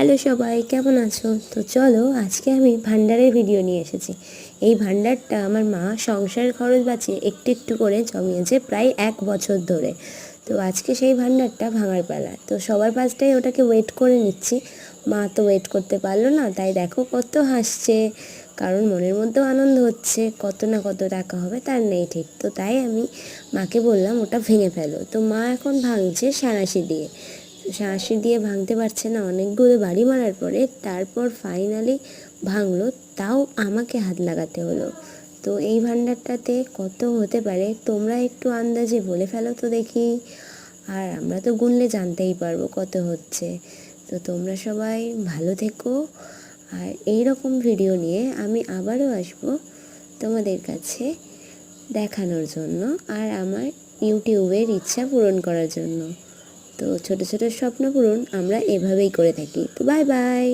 Hello সবাই, কেমন আছো? তো চলো আজকে আমি ভান্ডারের ভিডিও নিয়ে এসেছি। এই ভান্ডারটা আমার মা সংসারের খরচ বাঁচিয়ে একটু একটু করে জমিয়েছে প্রায় 1 বছর ধরে। তো আজকে সেই ভান্ডারটা ভাঙার পালা। তো সবার পাশটাই ওটাকে ওয়েট করে নিচ্ছি। মা তো ওয়েট করতে পারলো না, তাই দেখো কত হাসছে, কারণ মনের মধ্যেও আনন্দ হচ্ছে। কত না কত টাকা হবে তার নেই ঠিক। তো তাই আমি মাকে বললাম ওটা ভেঙে ফেলো। তো মা এখন ভাঙছে সাঁড়াশি দিয়ে। শাঁসি দিয়ে ভাঙতে পারছে না, অনেকগুলো বাড়ি মারার পরে তারপর ফাইনালি ভাঙলো, তাও আমাকে হাত লাগাতে হলো। তো এই ভান্ডারটাতে কত হতে পারে তোমরা একটু আন্দাজে বলে ফেলো তো দেখি। আর আমরা তো গুনলে জানতেই পারবো কত হচ্ছে। তো তোমরা সবাই ভালো থেকো, আর এই রকম ভিডিও নিয়ে আমি আবারও আসবো তোমাদের কাছে দেখানোর জন্য, আর আমার ইউটিউবের ইচ্ছা পূরণ করার জন্য। তো ছোট ছোট স্বপ্ন পূরণ আমরা এভাবেই করে থাকি। তো বাই বাই।